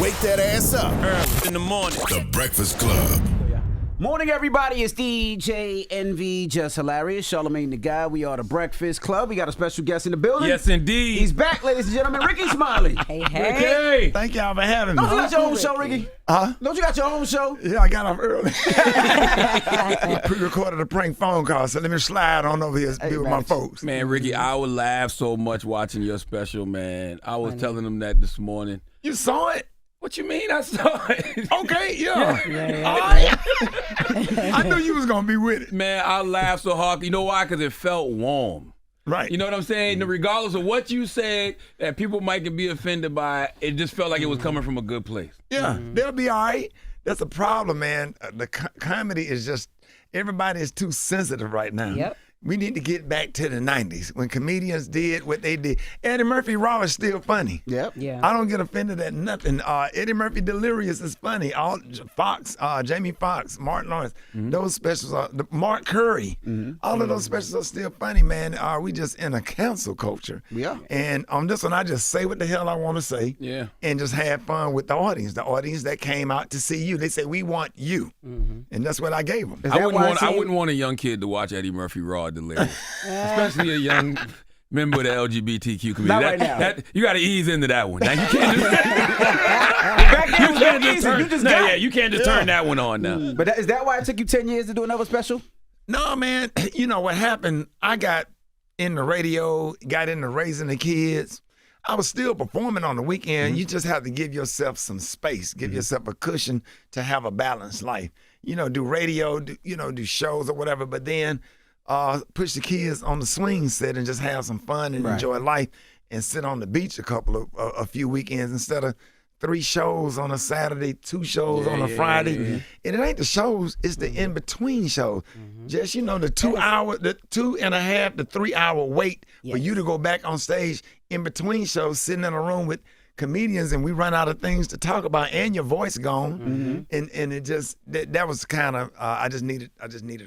Wake that ass up. Early in the morning. The Breakfast Club. Morning, everybody. It's DJ NV, Jess Hilarious, Charlamagne the guy. We are the Breakfast Club. We got a special guest in the building. Yes, indeed. He's back, ladies and gentlemen. Rickey Smiley. Hey. Rickey. Thank y'all for having me. Don't you got your own show, Rickey? Huh? Don't you got your own show? Yeah, I got off early. Pre-recorded a prank phone call, so let me slide on over here and be with my folks. Man, Rickey, I would laugh so much watching your special, man. I was telling them that this morning. You saw it? What you mean I saw it? Okay, yeah. Yeah. All right. I knew you was going to be with it. Man, I laughed so hard. You know why? Because it felt warm. Right. You know what I'm saying? Regardless of what you said that people might be offended by, it just felt like it was coming from a good place. Yeah, they'll be all right. That's a problem, man. The comedy is just, everybody is too sensitive right now. Yep. We need to get back to the 90s when comedians did what they did. Eddie Murphy Raw is still funny. Yep. Yeah. I don't get offended at nothing. Eddie Murphy Delirious is funny. All Fox, Jamie Foxx, Martin Lawrence, those specials are Mark Curry. All of those specials are still funny, man. We just in a cancel culture. Yeah. And on this one, I just say what the hell I want to say. Yeah. And just have fun with the audience. The audience that came out to see you. They say we want you, and that's what I gave them. I wouldn't want a young kid to watch Eddie Murphy Raw Delirious. Especially a young member of the LGBTQ community. Not right now. You got to ease into that one. Now, you can't you can't just turn that one on now. But is that why it took you 10 years to do another special? No, man. You know what happened? I got in the radio, got into raising the kids. I was still performing on the weekend. You just have to give yourself some space, give yourself a cushion to have a balanced life. You know, do radio, do shows or whatever, but then push the kids on the swing set and just have some fun and enjoy life and sit on the beach a few weekends instead of 3 shows on a Saturday, 2 shows on a Friday. And it ain't the shows, it's the in-between shows. Just, the 2.5 to 3 hour wait for you to go back on stage in between shows, sitting in a room with comedians, and we run out of things to talk about and your voice gone. And it just, that was kind of, I just needed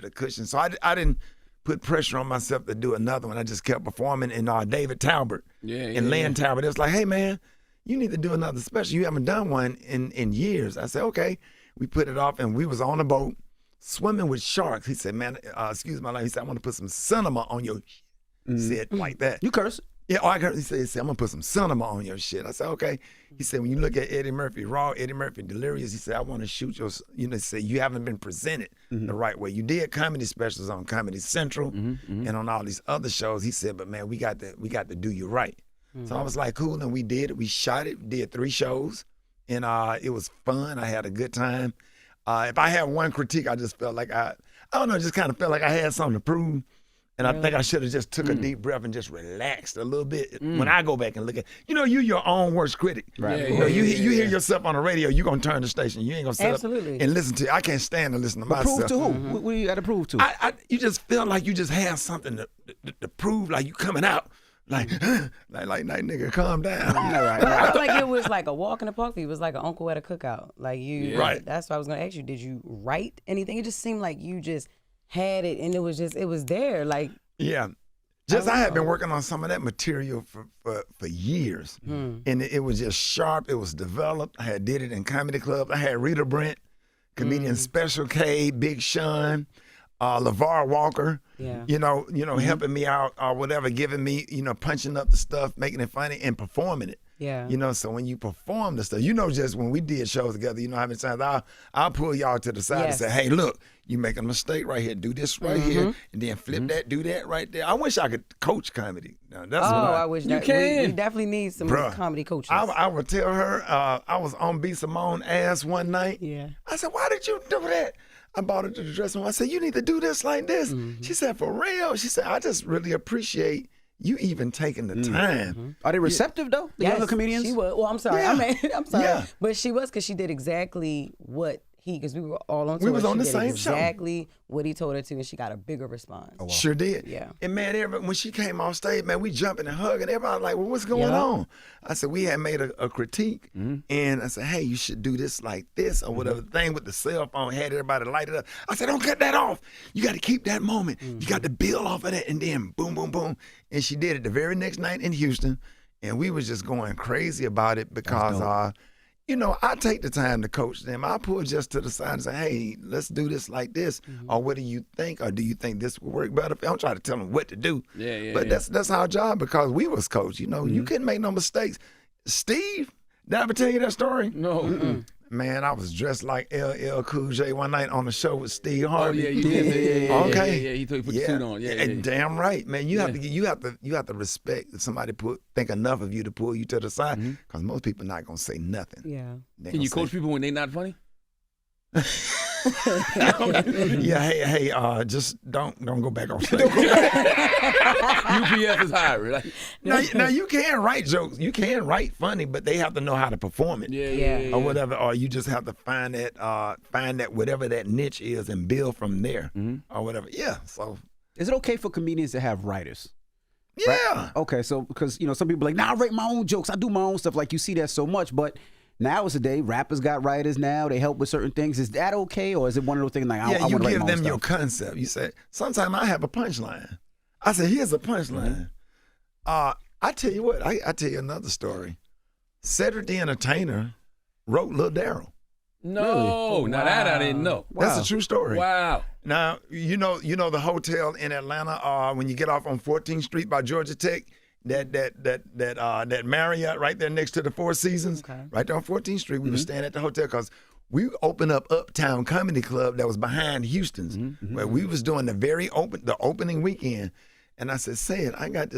a cushion. So I didn't put pressure on myself to do another one. I just kept performing. And David Talbert and Lynn Talbert, it was like, hey, man, you need to do another special. You haven't done one in years. I said, okay. We put it off, and we was on a boat swimming with sharks. He said, man, excuse my language. He said, I want to put some cinema on your shit. He said like that. You curse. Yeah, I heard. He said, I'm going to put some cinema on your shit. I said, okay. He said, when you look at Eddie Murphy Raw, Eddie Murphy Delirious, he said, I want to shoot your, say you haven't been presented the right way. You did comedy specials on Comedy Central and on all these other shows. He said, but man, we got to do you right. So I was like, cool, and we did it. We shot it, did 3 shows, and it was fun. I had a good time. If I had one critique, I just felt like I don't know, just kind of felt like I had something to prove. And I think I should have just took a deep breath and just relaxed a little bit. When I go back and look at, you're your own worst critic. Right. You hear yourself on the radio, you're going to turn the station. You ain't going to sit up and listen to it. I can't stand to listen to myself. Prove to who? What you got to prove to? You just feel like you just have something to prove, like you coming out. Like nigga, calm down. I feel like it was like a walk in the park for you. It was like an uncle at a cookout. Like you, Right. That's what I was going to ask you. Did you write anything? It just seemed like you just had it, and it was there. Like, yeah. I had been working on some of that material for years. And it was just sharp. It was developed. I had did it in comedy clubs. I had Rita Brent, comedian Special K, Big Sean, LeVar Walker, helping me out or whatever, giving me, punching up the stuff, making it funny and performing it. Yeah. So when you perform the stuff, just when we did shows together, how many times I'll pull y'all to the side and say, hey, look, you make a mistake right here. Do this right here. And then flip that, do that right there. I wish I could coach comedy. Now, that's what I wish you that can. We definitely need some comedy coaches. I would tell her, I was on B. Simone's ass one night. Yeah. I said, why did you do that? I brought her to the dressing room. I said, you need to do this like this. She said, for real? She said, I just really appreciate you even taking the time. Are they receptive, though? The younger comedians? She was. Well, I'm sorry. Yeah. I'm sorry. Yeah. But she was, because she did exactly what because we were all on tour. We was on the She did same show. exactly what he told her to, and she got a bigger response. Oh, wow. Sure did. Yeah. And man, when she came off stage, man, we jumping and hugging. Everybody like, well, what's going on? I said, we had made a critique, and I said, hey, you should do this like this or whatever. The thing with the cell phone had everybody light it up. I said, don't cut that off. You got to keep that moment. You got to build off of that, and then boom, boom, boom. And she did it the very next night in Houston, and we was just going crazy about it because you know, I take the time to coach them. I pull just to the side and say, hey, let's do this like this. Or what do you think? Or do you think this will work better? I don't try to tell them what to do. But that's our job because we was coach. You know, you couldn't make no mistakes. Steve, did I ever tell you that story? No. Man, I was dressed like LL Cool J one night on the show with Steve Harvey. Oh yeah, you did. Okay. Yeah, he told you put the suit on. Yeah. Damn right, man. You have to respect if somebody think enough of you to pull you to the side, because most people not gonna say nothing. Yeah. Can you coach people when they not funny? Hey, just don't go back on stage. UPS is hiring. Like, now you can write jokes, you can write funny, but they have to know how to perform it. Yeah. Or whatever, or you just have to find that whatever that niche is and build from there, or whatever. Yeah. So Is it okay for comedians to have writers? yeah. Right? Okay, so because some people are like, I write my own jokes, I do my own stuff. Like you see that so much, but nowadays rappers got writers now. They help with certain things. Is that okay, or is it one of those things like I you want to write give my own them stuff? your concept. You say sometimes I have a punchline. I say here's a punchline. I tell you what. I tell you another story. Cedric the Entertainer wrote Lil Daryl. no, now that I didn't know. That's a true story. Wow. Now you know the hotel in Atlanta. When you get off on 14th Street by Georgia Tech, that Marriott right there next to the Four Seasons, right there on 14th Street. We were staying at the hotel because we opened up Uptown Comedy Club that was behind Houston's, where we was doing the opening weekend. And I said, say it. I got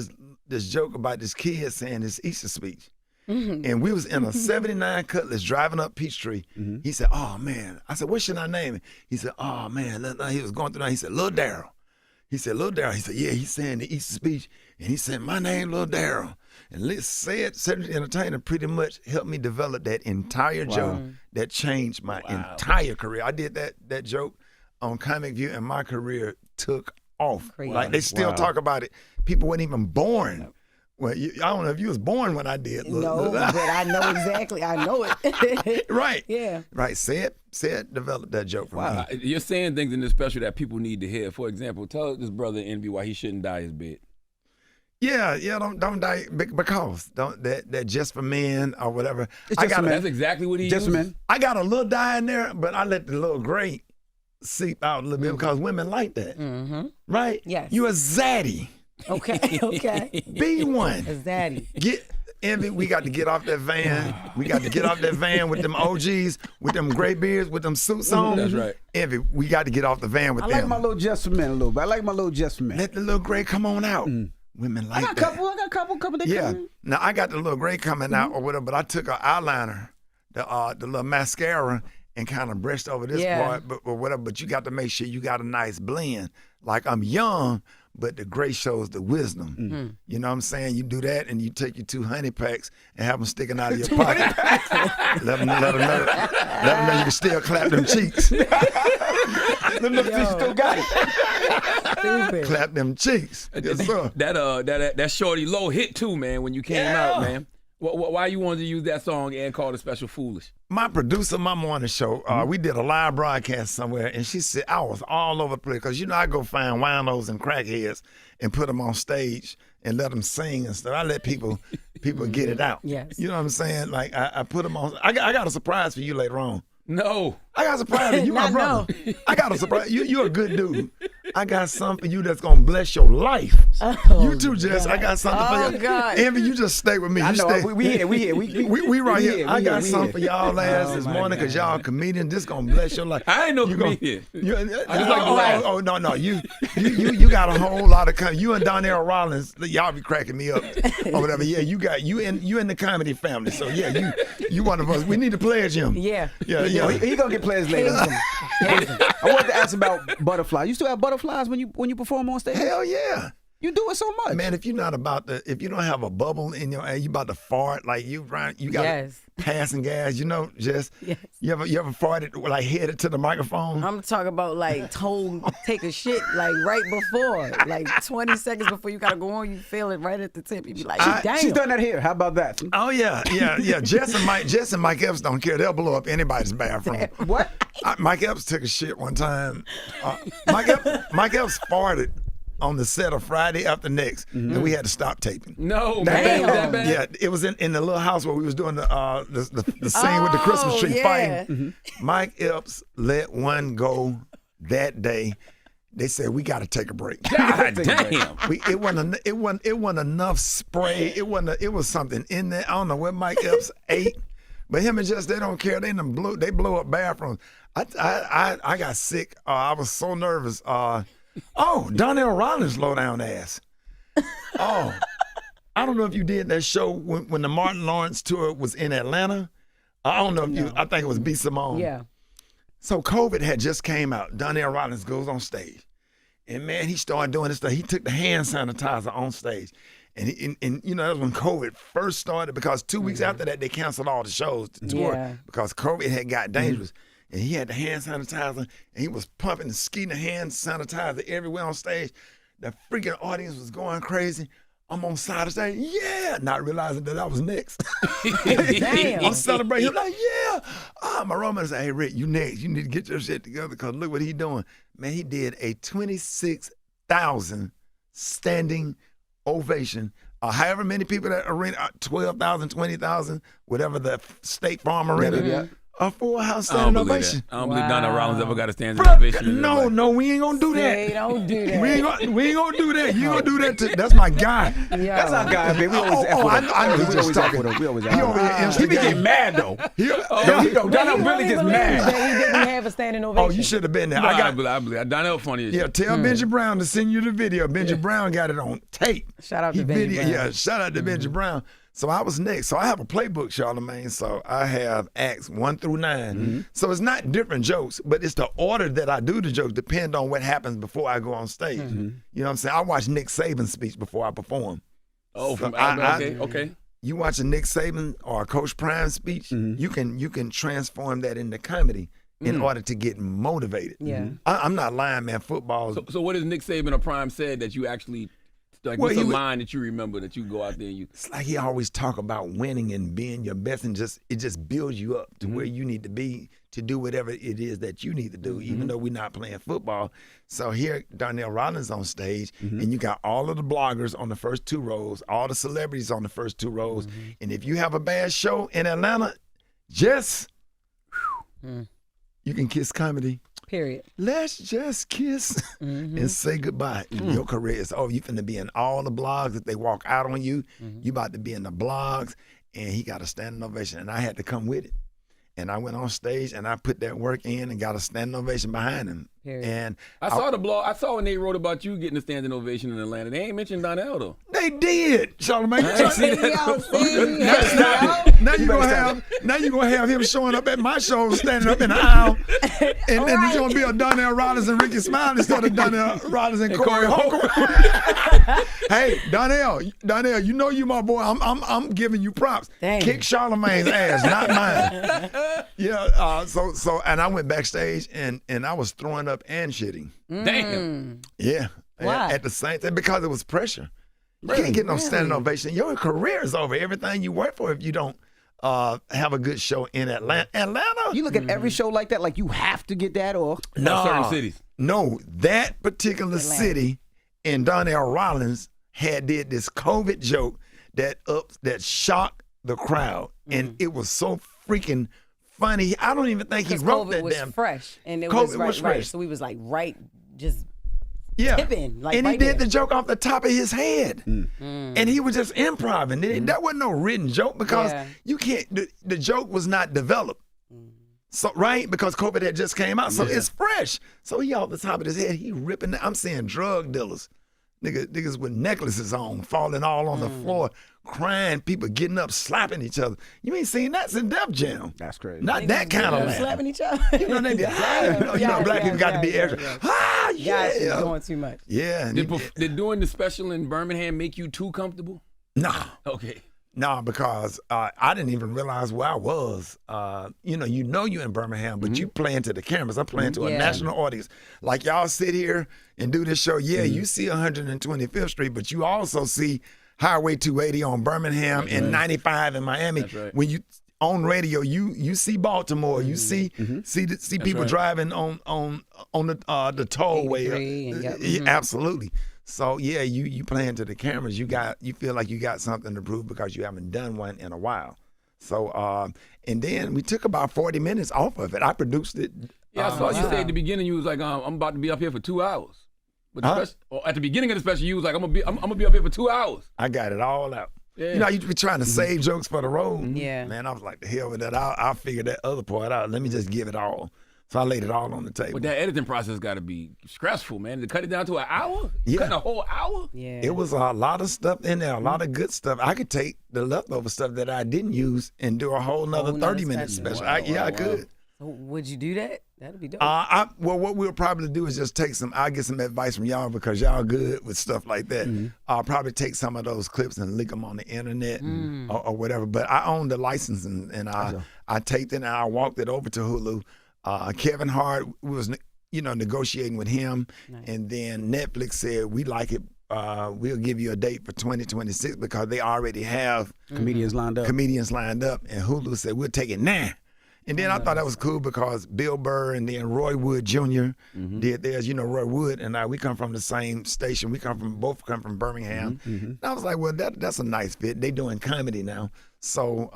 this joke about this kid saying his Easter speech. And we was in a 79 Cutlass driving up Peachtree. He said, oh, man. I said, what should I name it? He said, oh, man. He was going through that. He said, Lil Daryl. He said, Lil Daryl. He said, yeah, he's saying the Easter speech. And he said, my name, Lil Daryl. And let's say it, Cedric the Entertainer pretty much helped me develop that entire joke that changed my entire career. I did that joke on Comic View, and my career took off. Crazy. Like, they still talk about it. People weren't even born. Well, I don't know if you was born when I did. No, but I know exactly. I know it. Right. Yeah. Right. Say it, develop that joke for me. You're saying things in this special that people need to hear. For example, tell this brother in Envy why he shouldn't dye his beard. Yeah, don't die because that just for men or whatever. That's exactly what he Just for uses. men. I got a little dye in there, but I let the little gray seep out a little bit because women like that. Right? Yes. You a zaddy. Okay. Be one. A zaddy. Envy, we got to get off that van. We got to get off that van with them OGs, with them gray beards, with them suits on. That's right. Envy, we got to get off the van with I them. like my little Just for Men a little bit. I like my little Just for Men. Let the little gray come on out. Women like I got a couple that Yeah. come in. Now I got the little gray coming out or whatever, but I took an eyeliner, the little mascara, and kind of brushed over this part, but whatever. But you got to make sure you got a nice blend. Like I'm young, but the gray shows the wisdom. You know what I'm saying? You do that, and you take your 2 honey packs and have them sticking out of your pocket. let them know you can still clap them cheeks. Them little fish still got it. Stupid. Clap them cheeks. Yes, sir. That Shorty Low hit too, man, when you came out, man. Why you wanted to use that song and call it Special Foolish? My producer, my morning show, we did a live broadcast somewhere, and she said, I was all over the place, because I go find winos and crackheads and put them on stage and let them sing and stuff. I let people get it out. Yes. You know what I'm saying? Like, I put them on. I got a surprise for you later on. No. I got a surprise for you, my Not brother. I got a surprise. You're a good dude. I got something for you that's going to bless your life. You too, Jess. I got something for you. God. Envy, you just stay with me. I You know. stay. We here. We right here. I got something for here. y'all ass this my morning because y'all comedian. This gonna bless your life. I ain't no You gon- comedian. You, I just like to laugh. no. You got a whole lot of you and Donnell Rollins. Y'all be cracking me up or whatever. Yeah, you in the comedy family. So yeah, you one of us. We need to pledge him. Yeah. Yeah. He gonna get players later. I wanted to ask about butterflies. You still have butterflies when you perform on stage? Hell yeah. You do it so much. Man, if you don't have a bubble in your air, you about to fart, like you got Yes. passing gas, just Yes. you ever farted like headed to the microphone? I'm talking about like take a shit like right before, like 20 seconds before you gotta go on, you feel it right at the tip. You be like, damn. She's done that here. How about that? Oh yeah. Jess and Mike Epps don't care. They'll blow up anybody's bathroom. What? Mike Epps took a shit one time. Mike Epps farted on the set of Friday After Next, and we had to stop taping. No, That man, thing was that bad? Yeah, it was in the little house where we was doing the scene with the Christmas tree fighting. Mike Epps let one go that day. They said we got to take a break. God damn. It wasn't enough spray. It was something in there. I don't know what Mike Epps ate, but him and Jess, they don't care. They blow up bathrooms. I got sick. I was so nervous. Donnell Rollins low down ass. Oh, I don't know if you did that show when the Martin Lawrence tour was in Atlanta. I don't know if I think it was B. Simone. Yeah. So COVID had just came out. Donnell Rollins goes on stage. And man, he started doing this stuff. He took the hand sanitizer on stage. And you know, that was when COVID first started, because 2 weeks after that, they canceled all the shows to tour because COVID had got dangerous. And he had the hand sanitizer, and he was pumping and skeeting the hand sanitizer everywhere on stage. The freaking audience was going crazy. I'm on side of stage, not realizing that I was next. Damn. I'm celebrating. He's like, my roomie said, hey, Rick, you next. You need to get your shit together because look what he doing. Man, he did a 26,000 standing ovation. However many people that arena, 12,000, 20,000, whatever the State Farm arena. A full house standing ovation. I don't believe Donnell Rollins ever got a standing ovation. No, we ain't gonna do that. They don't do that. We ain't gonna do that. You gonna do that too. That's my guy. That's our guy, man. We always F with him. I know We just always F talking. with him. We always He F over with here him. He be instigating. getting mad, though. Donnell really gets mad. That he didn't have a standing ovation. Oh, you should have been there. No, I believe. Donnell funny as shit. tell Benji Brown to send you the video. Benji Brown got it on tape. Shout out to Benji Brown. Yeah, shout out to Benji Brown. So I was next. So I have a playbook, Charlamagne. So I have acts 1 through 9. So it's not different jokes, but it's the order that I do the jokes depend on what happens before I go on stage. You know what I'm saying? I watch Nick Saban's speech before I perform. Oh, So okay. You watch a Nick Saban or a Coach Prime speech, you can transform that into comedy in order to get motivated. Yeah. I'm not lying, man. Football. So what has Nick Saban or Prime said that you actually, like, Well, what's a he would- line that you remember that you go out there and you? It's like he always talk about winning and being your best, and it just builds you up to where you need to be to do whatever it is that you need to do, even though we're not playing football. So here, Donnell Rollins on stage, and you got all of the bloggers on the first 2 rows, all the celebrities on the first 2 rows, and if you have a bad show in Atlanta, you can kiss comedy. Period. Let's just kiss and say goodbye. Your career is over. You finna be in all the blogs. If they walk out on you, you about to be in the blogs. And he got a standing ovation, and I had to come with it. And I went on stage and I put that work in and got a standing ovation behind him. Period. And I saw the blog. I saw when they wrote about you getting a standing ovation in Atlanta. They ain't mentioned Donnell though. they did, Charlamagne. Now you gonna have him showing up at my show, standing up in the aisle, and it's gonna be a Donnell Rollins and Rickey Smiley instead of Donnell Rollins and Corey Holcomb. Hey, Donnell, you know you my boy. I'm giving you props. Dang. Kick Charlamagne's ass, not mine. Yeah. So and I went backstage and I was throwing up and shitting. Damn. Yeah. Why? At the same time, because it was pressure. You can't get no standing ovation. Your career is over. Everything you work for if you don't have a good show in Atlanta. You look at every show like that, like you have to get that, or No, certain cities. No, that particular city in Donnell Rollins did this COVID joke that shocked the crowd, and it was so freaking funny. I don't even think he Because wrote COVID that was damn. fresh, and it COVID was was right. fresh. So we was like just Yeah, tipping, like and he right did there. the joke off the top of his head, and he was just improvising. That wasn't no written joke because Yeah. you can't. The joke was not developed. So right, because COVID had just came out, so it's fresh. So he off the top of his head, he ripping. I'm seeing drug dealers, niggas with necklaces on, falling all on the floor, crying. People getting up, slapping each other. You ain't seen that since Def Jam. that's crazy. Not that kind of laugh. slapping each other. You know they did. Black people got to be extra. Ah, Guys, yeah. doing too much. Yeah. and Did doing the special in Birmingham make you too comfortable? Nah. Okay. No, because I didn't even realize where I was. You know you in Birmingham, but you playing to the cameras. I'm playing to a Yeah. national audience. Like y'all sit here and do this show. Yeah, you see 125th Street, but you also see Highway 280 on Birmingham and 95 in Miami. That's right. When you on radio, you see Baltimore. You see people right. driving on the tollway. 83 and Yeah, absolutely. So yeah, you playing to the cameras. You feel like you got something to prove because you haven't done one in a while. So and then we took about 40 minutes off of it. I produced it. Yeah, I saw you say at the beginning you was like, I'm about to be up here for 2 hours. But at the beginning of the special, you was like, I'm gonna be up here for 2 hours. I got it all out. Yeah. You know, I used to be trying to save jokes for the road. Yeah. Man, I was like, the hell with that. I'll figure that other part out. Let me just give it all. So I laid it all on the table. But that editing process got to be stressful, man. To cut it down to an hour? Yeah. Cutting a whole hour? Yeah. It was a lot of stuff in there, a lot of good stuff. I could take the leftover stuff that I didn't use and do a whole nother 30-minute special. I could. So would you do that? That'd be dope. Well, what we'll probably do is just I'll get some advice from y'all because y'all good with stuff like that. I'll probably take some of those clips and link them on the internet or whatever. But I own the license and I taped it and I walked it over to Hulu. Kevin Hart, we was negotiating with him, and then Netflix said we like it. We'll give you a date for 2026 because they already have Comedians lined up. And Hulu said we'll take it now. And then I thought that was cool because Bill Burr and then Roy Wood Jr. did theirs. You know, Roy Wood and I, we come from the same station. Both come from Birmingham. And I was like, well, that's a nice fit. They doing comedy now. So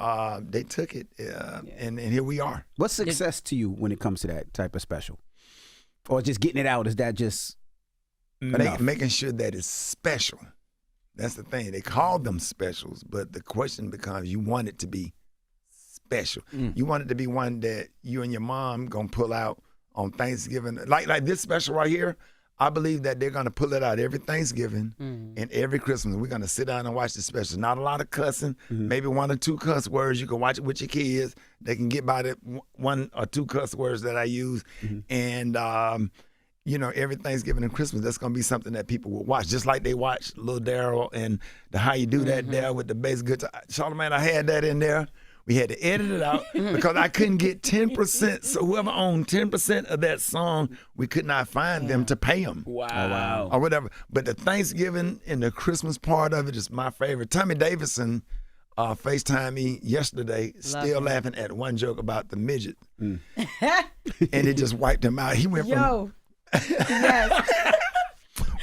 they took it, and here we are. What's success to you when it comes to that type of special? Or just getting it out, is that just enough? Making sure that it's special. That's the thing. They call them specials, but the question becomes, you want it to be special. You want it to be one that you and your mom gonna pull out on Thanksgiving. Like this special right here, I believe that they're gonna pull it out every Thanksgiving and every Christmas. We're gonna sit down and watch the special. Not a lot of cussing, maybe 1 or 2 cuss words. You can watch it with your kids. They can get by the 1 or 2 cuss words that I use. And every Thanksgiving and Christmas, that's gonna be something that people will watch. Just like they watch Lil Daryl and the How You Do That there with the bass guitar. Charlamagne, I had that in there. We had to edit it out because I couldn't get 10%. So whoever owned 10% of that song, we could not find them to pay them. Wow. Or whatever. But the Thanksgiving and the Christmas part of it is my favorite. Tommy Davidson FaceTimed me yesterday, still laughing at one joke about the midget. And it just wiped him out. He went from... Yes.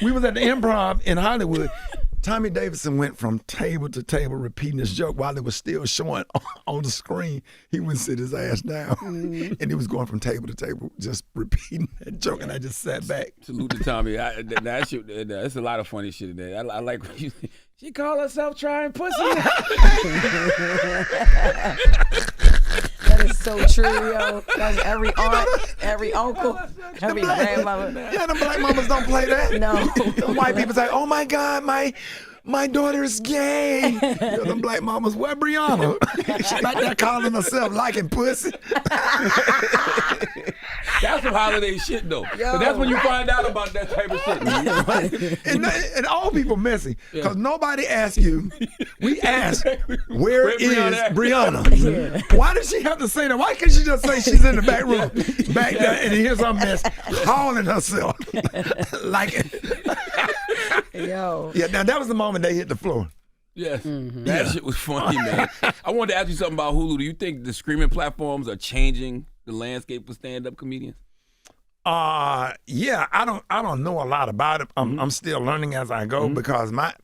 We was at the Improv in Hollywood. Tommy Davidson went from table to table repeating this joke while it was still showing on the screen. He wouldn't sit his ass down. And he was going from table to table just repeating that joke, and I just sat back. Salute to Tommy. That's a lot of funny shit in there. I like when you, she called herself trying pussy. That is so true, yo. That's every aunt, every uncle, every grandmother. Yeah, the black mamas don't play that. No. The white people say, oh my God, my daughter is gay. Them black mamas, where Brianna? She back there calling herself liking pussy. That's some holiday shit, though. But that's when you find out about that type of shit. And all people messy, because nobody asks you. We ask, where is Brianna? Why does she have to say that? Why can't she just say she's in the back room, back there, and here's some mess, calling herself liking. Yo. Yeah, now that was the moment they hit the floor. Yes, that shit was funny, man. I wanted to ask you something about Hulu. Do you think the streaming platforms are changing the landscape for stand-up comedians? Yeah, I don't know a lot about it. I'm still learning as I go because my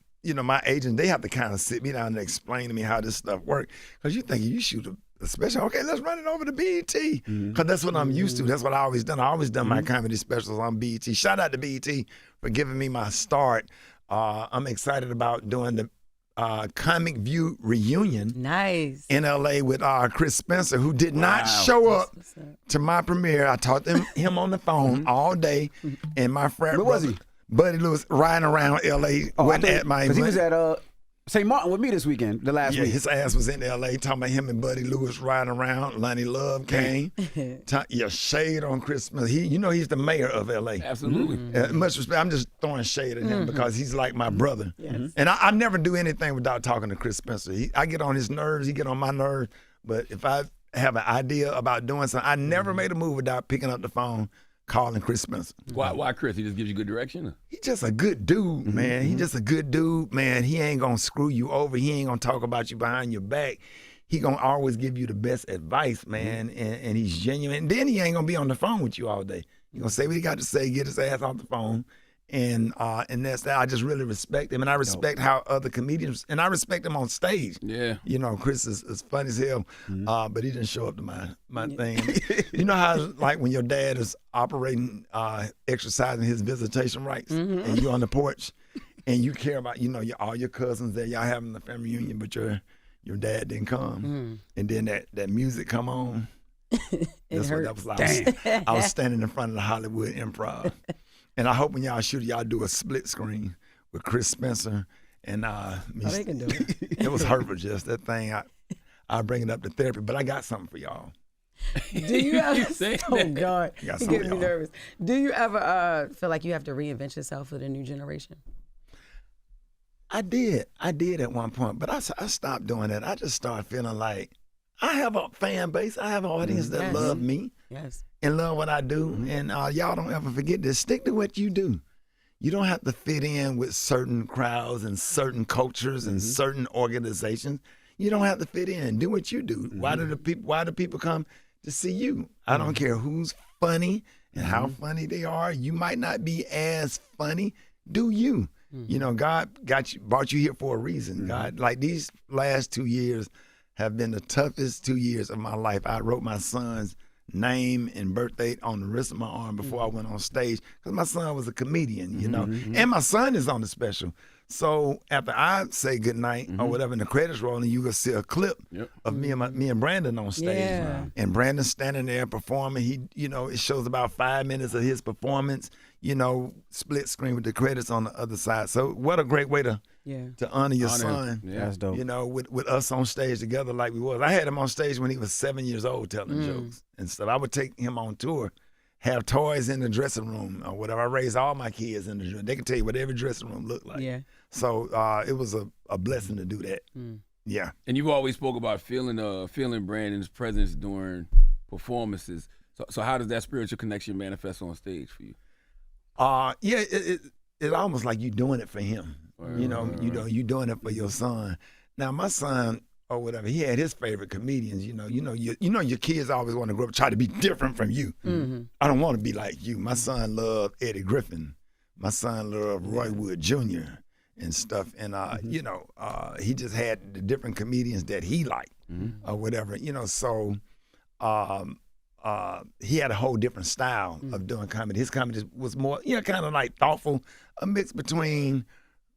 agent, they have to kind of sit me down and explain to me how this stuff works. Because you think you shoot a special, okay, let's run it over to BET. Because that's what I'm used to. That's what I always done. I always done my comedy specials on BET. Shout out to BET for giving me my start. I'm excited about doing the Comic View reunion in LA with Chris Spencer, who did not show up to my premiere. I talked to him on the phone all day, and my friend, where was he? Buddy Lewis, riding around LA. Wasn't at my event. Because he was at St. Martin with me this weekend, the last week. His ass was in LA talking about him and Buddy Lewis riding around. Lonnie Love came. Shade on Christmas. He's the mayor of LA. Absolutely. Much respect. I'm just throwing shade at him because he's like my brother. Yes. And I never do anything without talking to Chris Spencer. I get on his nerves. He get on my nerves. But if I have an idea about doing something, I never made a move without picking up the phone, calling Chris Spencer. Why Chris? He just gives you good direction? He's just a good dude, man. He just a good dude, man. He ain't gonna screw you over. He ain't gonna talk about you behind your back. He gonna always give you the best advice, man. And he's genuine. And then he ain't gonna be on the phone with you all day. He gonna say what he got to say, get his ass off the phone, And that's that. I just really respect him, and I respect how other comedians, and I respect him on stage. Yeah. You know, Chris is funny as hell, but he didn't show up to my thing. You know how like when your dad is operating, exercising his visitation rights, and you on the porch, and you care about, you know, all your cousins there, y'all having the family reunion, but your dad didn't come, and then that music come on. That's what that was like. I was standing in front of the Hollywood Improv. And I hope when y'all shoot, y'all do a split screen with Chris Spencer and me. Oh, they can do it. It was hurtful, just that thing. I'll bring it up to therapy, but I got something for y'all. Do you ever? Oh God, I got you something get for me y'all. nervous. Do you ever feel like you have to reinvent yourself for the new generation? I did at one point, but I stopped doing that. I just started feeling like I have a fan base. I have an audience that Yes. love me. Yes. And love what I do. And y'all don't ever forget this. Stick to what you do. You don't have to fit in with certain crowds and certain cultures and certain organizations. You don't have to fit in. Do what you do. Why do people come to see you? I don't care who's funny and how funny they are. You might not be as funny. Do you? You know, God brought you here for a reason. God, like these last 2 years have been the toughest 2 years of my life. I wrote my son's name and birthday on the wrist of my arm before I went on stage, because my son was a comedian, you know, and my son is on the special. So after I say goodnight or whatever, and the credits rolling, you gonna see a clip of me and Brandon on stage, Yeah. and Brandon standing there performing. He, you know, it shows about 5 minutes of his performance, you know, split screen with the credits on the other side. So what a great way to honor your son. Yeah. That's dope. You know, with us on stage together like we was. I had him on stage when he was 7 years old telling jokes and stuff. I would take him on tour, have toys in the dressing room or whatever. I raised all my kids in the dressing room. They can tell you what every dressing room looked like. Yeah. So it was a blessing to do that. Yeah. And you've always spoke about feeling Brandon's presence during performances. So how does that spiritual connection manifest on stage for you? Yeah, it's almost like you doing it for him. You know, you doing it for your son. Now my son or whatever, he had his favorite comedians. You know, your kids always want to grow up try to be different from you. I don't want to be like you. My son loved Eddie Griffin. My son loved Roy Wood Jr. and stuff. And you know, he just had the different comedians that he liked or whatever. You know, so he had a whole different style of doing comedy. His comedy was more, you know, kind of like thoughtful, a mix between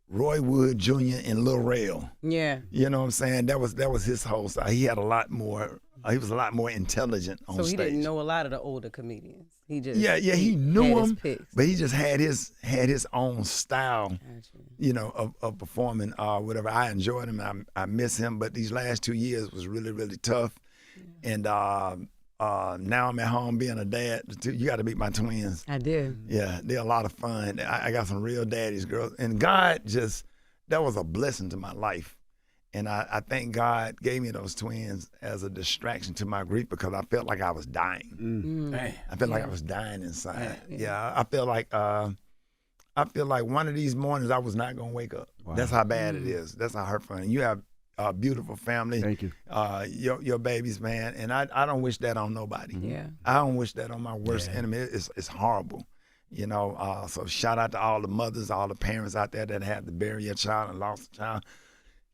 Roy Wood Jr. and Lil Rel. Yeah. You know what I'm saying? That was his whole style. He had a lot more. He was a lot more intelligent on stage. So he didn't know a lot of the older comedians. He just he knew had his him, picks. but he just had his own style. Gotcha. You know, of performing, whatever. I enjoyed him. I miss him, but these last 2 years was really, really tough. And now I'm at home being a dad. You got to meet my twins. I do. Yeah, they're a lot of fun. I got some real daddies, girls. And God that was a blessing to my life. And I think God gave me those twins as a distraction to my grief, because I felt like I was dying. I felt like I was dying inside. Yeah, I feel like one of these mornings I was not going to wake up. Wow. That's how bad it is. That's how hurtful. And you have a beautiful family. Thank you. Your babies, man. And I don't wish that on nobody. Yeah. I don't wish that on my worst enemy. It's horrible. You know, so shout out to all the mothers, all the parents out there that had to bury a child and lost a child.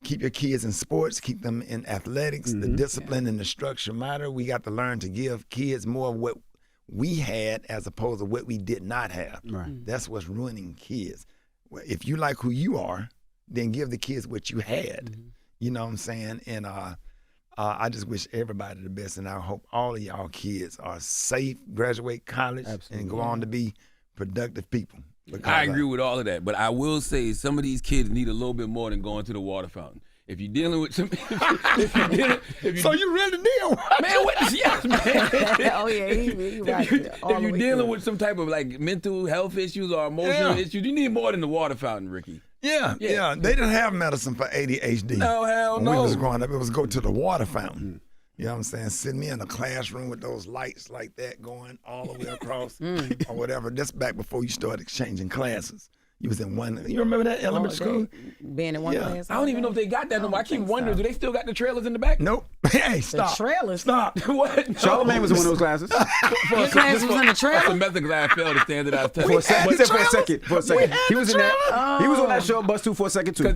Keep your kids in sports, keep them in athletics. The discipline and the structure matter. We got to learn to give kids more of what we had as opposed to what we did not have. Right. That's what's ruining kids. If you like who you are, then give the kids what you had. You know what I'm saying? And I just wish everybody the best, and I hope all of y'all kids are safe, graduate college, and go on to be productive people. I agree with all of that, but I will say some of these kids need a little bit more than going to the water fountain. If you're dealing with some, so you really deal, man. Yes, man. Oh yeah, he right. If you're dealing with some type of like mental health issues or emotional issues, you need more than the water fountain, Rickey. Yeah. They didn't have medicine for ADHD. No, hell when no. we was growing up, it was go to the water fountain. You know what I'm saying? Sitting me in a classroom with those lights like that going all the way across or whatever. That's back before you started exchanging classes. You was in one. You remember that elementary school? Being in one class. I don't even know if they got that no more. I keep wondering, do they still got the trailers in the back? Nope. Hey, stop. trailers? Stop. What? No. Charlamagne was in one of those classes. Your class was in the trailer? Semester class failed the standardized test. For a second. He was in that. He was on that short bus too for a second too.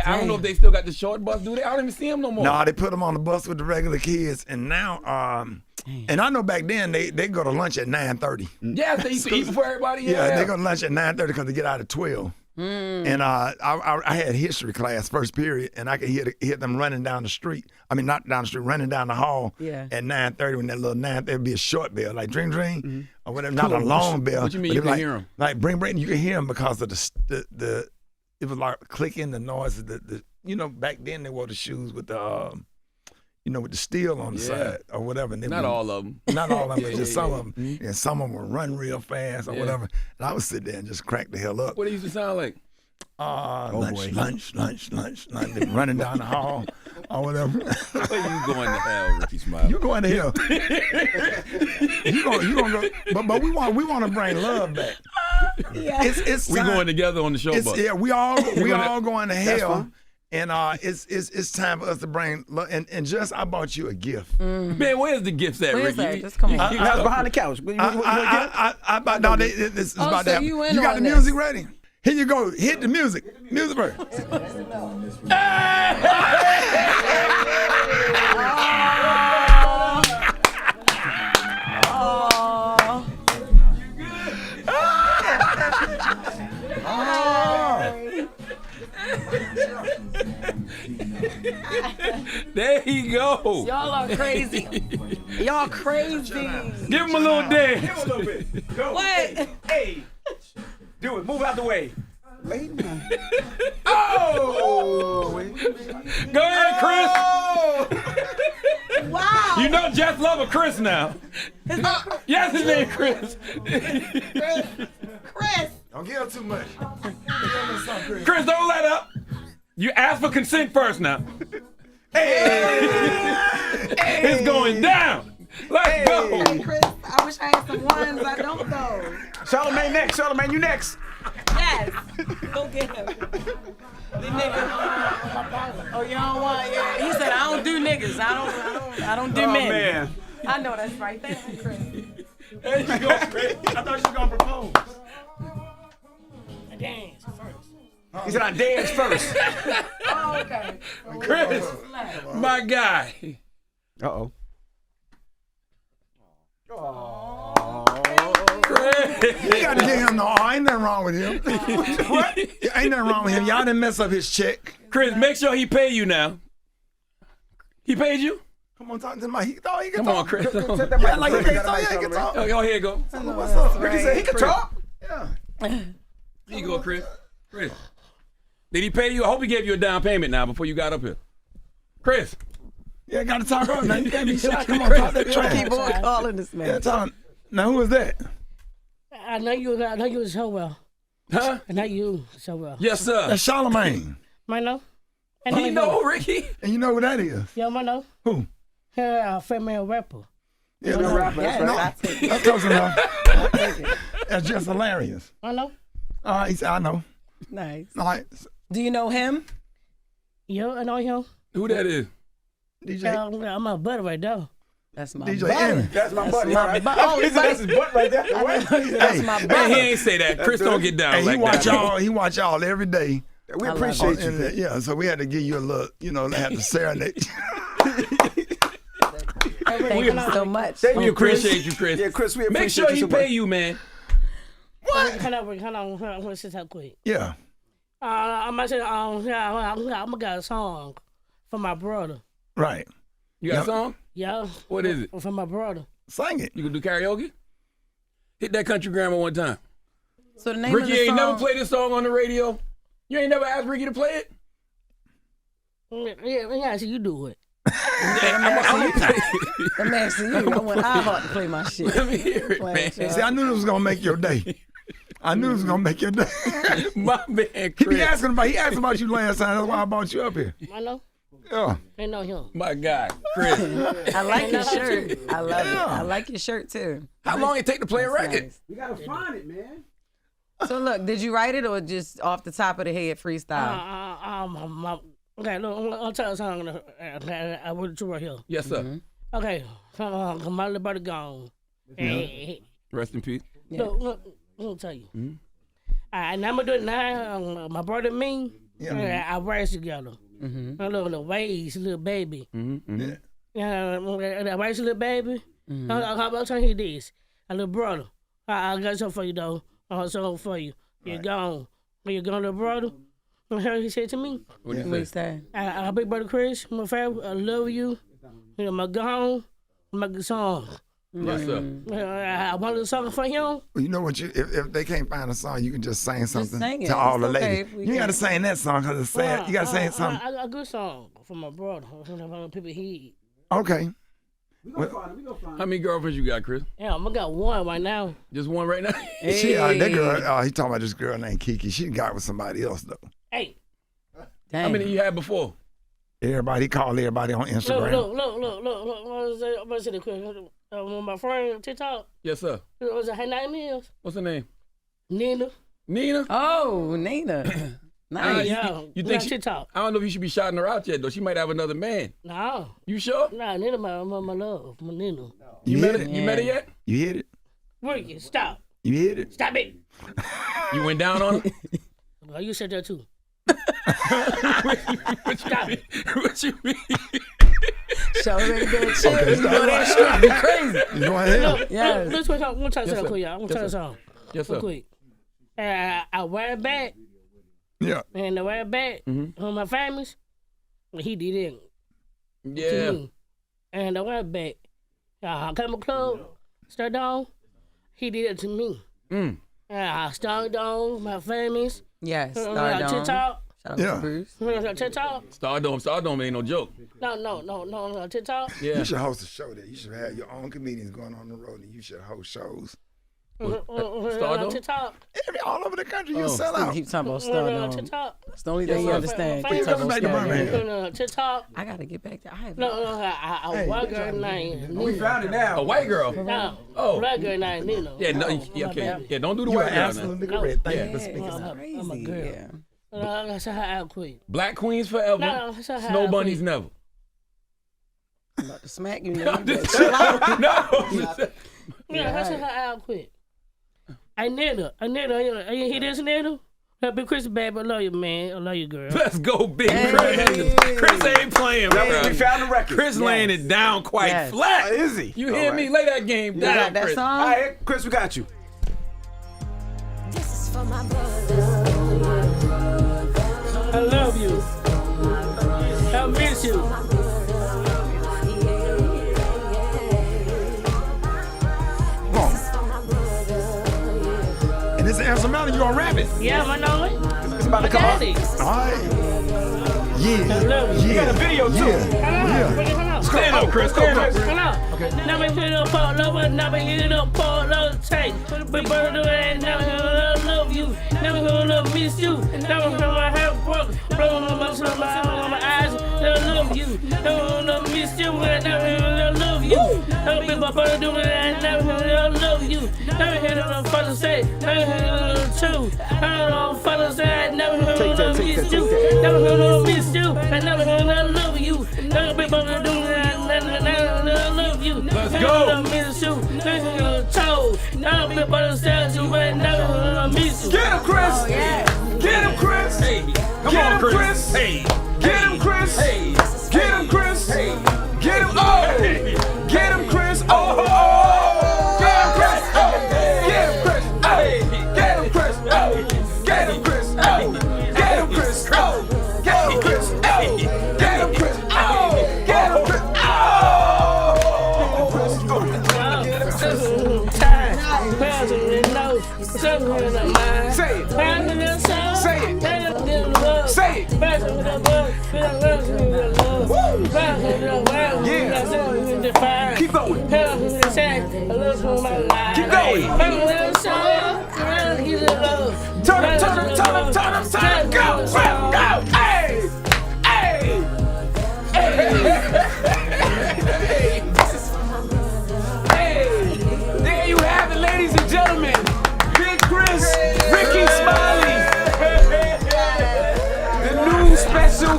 I don't know if they still got the short bus, do they? I don't even see them no more. No, they put them on the bus with the regular kids, and now, and I know back then they go to lunch at 9:30. Yes, they used to eat before everybody. Yeah, they go to lunch at 9:30 because they get out at 12. And I had history class first period, and I could hear them running down the street. I mean, not down the street, running down the hall at 9:30 when that little 9, there'd be a short bell, like dring, dring, or whatever, not a long bell. What you mean you can hear them? Like bring, you can hear them because of the it was like clicking, the noise, you know, back then they wore the shoes with the, you know, with the steel on the side or whatever. And Not all of them. Not all of them, but just some of them. And some of them would run real fast or whatever. And I would sit there and just crack the hell up. What it used to sound like? Lunch, running down the hall or whatever. Where you going to hell, Rickey Smiley? You going to hell. you gonna go, but we want to bring love back. It's We time. going together on the show bus. Yeah, we all going to hell. And it's time for us to bring love. And just I bought you a gift. Man, where's the gifts at, Where's Rickey? that? Just come on. I was behind the couch. This is about so that. you You got on the this. music ready? Here you go. Hit the music. Music first. There you go. Y'all are crazy. Y'all crazy. Give him a little dance. Give him a little bit. Go. What? Hey. Do it. Move out the way. Oh! Go ahead, Chris. Wow. You know Jess love a Chris now. Yes, his name Chris. Chris. Don't give too much. Chris, don't let up. You ask for consent first now. It's going down. Let's go. Hey, Chris, I wish I had some ones. I don't though. Charlamagne next. Charlamagne, you next. Yes. Go get him. The nigga. Oh, you don't want? Yeah. He said, I don't do niggas. I don't do men. Man. I know that's right. Thank you, Chris. There you go, Chris. I thought you was gonna propose. Dance first. He said I dance first. Oh, okay. Chris, my guy. Uh-oh. Chris. You got to get him. No, ain't nothing wrong with him. What? Ain't nothing wrong with him. Y'all didn't mess up his check. Chris, make sure he pay you now. He paid you? Come on, talk to him. He thought he could Come talk. on, Chris. Yeah, like he can talk. Yeah, he can talk. Oh, here you go. What's up? Rickey said he could talk. Yeah. Here you go, Chris. Chris. Did he pay you? I hope he gave you a down payment now before you got up here. Chris. Yeah, got to talk on now. You can't be shy. Come on, talk that trash. Keep on calling this man. Yeah, talk. Now, who was that? I know you so well. Huh? I know you so well. Yes, sir. That's Charlamagne. I know. He know, Rickey. And you know who that is? Yeah, I know. Who? Her female rapper. Yeah, No no, rapper. That's right. that's close enough. That's Jess Hilarious. I know. He said, I know. Nice. All right, Do you know him? Yeah, I know him. Who that is? DJ, I'm a buddy right there. That's my DJ buddy. Emmett. That's my buddy. my Right? bu- oh, He said that's his butt right there. What? That's my Man, buddy. he ain't say that. Chris don't get down Hey, like he watch that. y'all. He watch y'all every day. We love appreciate you. And, yeah, so we had to give you a little, have to serenade. Thank you so much. Thank We you, Chris. appreciate you, Chris. Yeah, Chris, we appreciate Make sure you he so pay much. you, man. Hold on, sit down quick. Yeah. I'm gonna say, I'm gonna got a song for my brother. Right. You got Yep. a song? Yeah. What is it? For my brother. Sing it. You can do karaoke? Hit that country grammar one time. So the name Rickey of the ain't song. never played this song on the radio. You ain't never asked Rickey to play it? Yeah, so you do it. I'm gonna play it. I'm asking you. I want iHeart to play my shit. Let me hear it, Play man. it, y'all. See, I knew this was gonna make your day. I knew it was gonna make your day. My man, He Chris. asked about you last time. That's why I brought you up here. I know. Yeah. I know him. My guy, Chris. I like your shirt. I love it. I like your shirt too. How long it take to play a record? Nice. We gotta find it, man. So look, did you write it or just off the top of the head freestyle? Okay, look, I'll tell you something. I wrote it right here. Yes, sir. Mm-hmm. Okay, my little brother gone. Hey, Rest in peace. look, I'll tell you. Mm-hmm. And I'm gonna do it now. My brother and me, I raised together. Mm-hmm. My little ways, little baby. Mm-hmm. I raised a little baby. How about time he this? A little brother. I got something for you though. I got something for you. You're gone. You're gone, little brother. You heard what he said to me? What did What he you say? say? I big brother Chris, my favorite. I love you. You know, my gone, my good song. Yes, sir. I want a song for him. Well, you know what? If they can't find a song, you can just sing something sing it. to all It's the okay ladies. if we You got to can't. sing that song because it's sad. You got to sing something. I got a good song for my brother. People he. Okay. We gonna find it. We gonna find How many girlfriends you got, Chris? Yeah, I got one right now. Just one right now? She, that girl, he talking about this girl named Kiki. She got with somebody else, though. Hey, Dang. How many you had before? Everybody, he called everybody on Instagram. look. I'm gonna say the quick. My friend TikTok. Yes, sir. What's her name is? What's her name? Nina. Nina? Oh, Nina. Nice. Yeah. You think she, TikTok? I don't know if you should be shouting her out yet, though. She might have another man. No. You sure? Nah, Nina, my love, my Nina. You hit met her? it? You met her yet? You hit it? Rickey, stop. You hit it? Stop it. You went down on her? Well, you said that too. Stop it. What you mean? Show me that shit. You know that shit be crazy. You go ahead. Yes. Let's wait. I'm gonna tell you Yes, something sir. quick, y'all. I'm gonna tell you Yes, sir. something Yes, real sir. quick. I wear it back, Yeah. and I wear it back Mm-hmm. on my families. He did it to Yeah. me. And I wear it back. I come to club, start down. He did it to me. Mm. I started on my families. Yes. On Stardom. Shout TikTok. out Yeah. to Bruce. On TikTok. Stardom ain't no joke. No, TikTok. Yeah. You should host a show there. You should have your own comedians going on the road, and you should host shows. On TikTok. All over the country, you Oh. sell He out. keep talking about On Stardom. TikTok. It's the only thing you sir. understand. When you Keep talking coming about back to Stardom. Birmingham? TikTok. I gotta get back to. I have. I white girl named We Nina. found it now. A white girl? No, Oh. black girl named Nina. Yeah, no, Oh, yeah, my okay. baby. Yeah, don't do the You are white girl now. absolutely correct. Thank you for Yeah. speaking. I'm a Crazy. girl. Yeah. That's how I quit. Black queens forever. No, that's how Snow I bunnies quit. never. I'm about to smack you. Now. No. Yeah, that's how I quit. I Nina. You hear this, Nina? Big Chris, baby, I love you, man. I love you, girl. Let's go, big Chris. Chris ain't playing, bro. We found the record. Chris laying it down quite Yes. flat. Is he? You hear me? Lay that game You down, got that Chris. song? All right, Chris, we got you. This is for my brothers. I love you. I miss you. And this is Symantha, you gonna rap it? Yeah, I know it. It's about to I come got on. it. All right. Yeah. I love you. Yeah. You got a video too. Yeah. Stand up, Chris. Stand up. Come on. Now we hit up Paul Lover, now we hit up Paul Lover Tank. We burn the way, now we gonna love you. Now we gonna miss you. Now we gonna have broke. Blowing on my eyes, I love you. Now we gonna miss you, now we gonna love you. Now we gonna do it, now we gonna love you. Now we hit up Father say, now we gonna two. Now we Father say, now we gonna miss you. Now we gonna miss you, and now we gonna love you. Now we gonna do it, now love you. Let's Now go. we gonna miss you. Now we gonna toe. Now we gonna stand you, and now we gonna miss you. Get him, Chris. Get him, Chris. Hey, come Get on, him, Chris. Chris. Hey, Get him, Chris. hey, Get him, Chris. hey. Get him. Oh. Get him, Chris. Oh. Get him, Chris. Oh. Get him, Chris. Oh. Get him, Chris. Oh. Get him, Chris. Oh. Get him, Chris. Oh. Get him, Chris. Oh. Get him, Chris. Oh. Get him, Chris. Say it. Say it. Say it. Yeah. Keep going. Keep going. Turn up. Go. Go. Hey. Hey. Hey. There you have it, ladies and gentlemen. Big Chris, Rickey,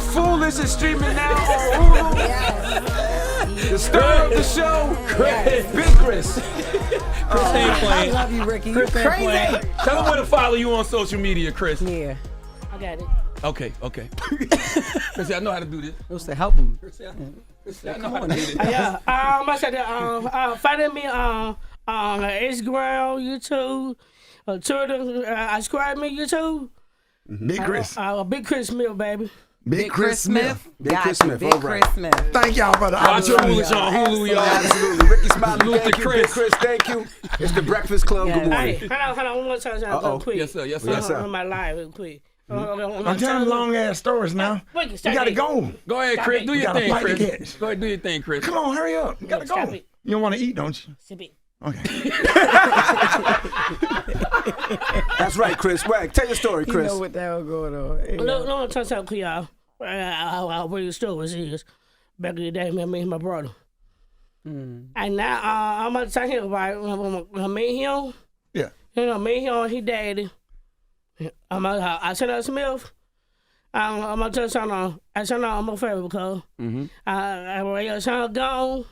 Foolish is streaming now on Hulu. The star of the show, Big Chris. Chris ain't I playing. love you, Ricky. You Chris ain't crazy. playing. Tell them where to follow you on social media, Chris. Yeah. I got it. Okay. Chris, I know how to do this. Supposed to help him. I know how to do this. Yeah. I said follow me on Instagram, YouTube, Twitter. Subscribe me YouTube. Big Chris. Big Chris Smith, baby. Big Chris Smith. Big Chris Smith, Big all right. Chris Smith. Thank y'all for the Watch your opportunity. Hulu on Hulu, y'all. Absolutely. Ricky Smiley, Salute thank to you. Chris. Big Chris, thank you. It's the Breakfast Club. Yes. Good morning. Hey, hold on. One more time, Uh-oh. real quick. Yes, sir. Yes, sir. On my live, real quick. I'm telling long ass stories now. Wait, You stop gotta it. go. Go ahead, Chris. Do We your got a thing, flight to Chris. catch. Go ahead, do your thing, Chris. Come on, hurry up. You gotta Stop go. it. You don't want to eat, don't you? Sip it. Okay. That's right, Chris. Wag, tell your story, You Chris. know what the hell going on. Look, tell something to y'all. I'll bring the stories is. Back in the day, me and my brother. And now, I'm going to tell him about me and him. Yeah. You know, me and him, he daddy. I sent out Smith. I'm going to tell you something. I sent out my favorite because when your son gone,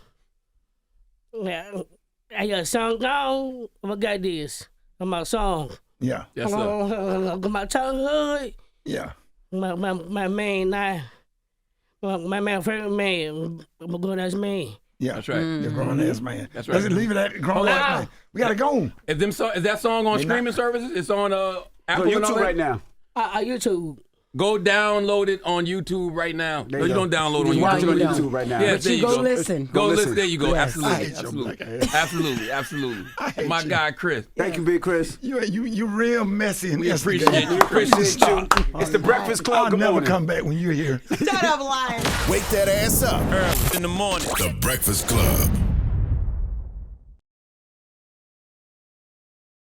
your son gone, I got this. My song. Yeah. Yes, sir. My childhood. Yeah. My man now. My man, favorite man. I'm a good ass man. Yeah. That's right. You're a grown ass man. That's right. Let's leave it at grown ass man. We gotta go. Is that song on streaming services? It's on Go Apple and all YouTube that? right now. YouTube. Go download it on YouTube right now. There No, you you go. don't download Just on watch it on YouTube. YouTube right now. Yeah, But there you you go go. listen. Go listen. listen. There you go. Yes. I hate Absolutely. your black ass. Absolutely. hate My you. guy, Chris. Thank you, Big Chris. You real messy and We instigating. appreciate you, Chris. Appreciate you. It's the Breakfast Club. I'll Good never morning. come back when you're here. Shut up, Lion. Wake that ass up. Early in the morning. The Breakfast Club.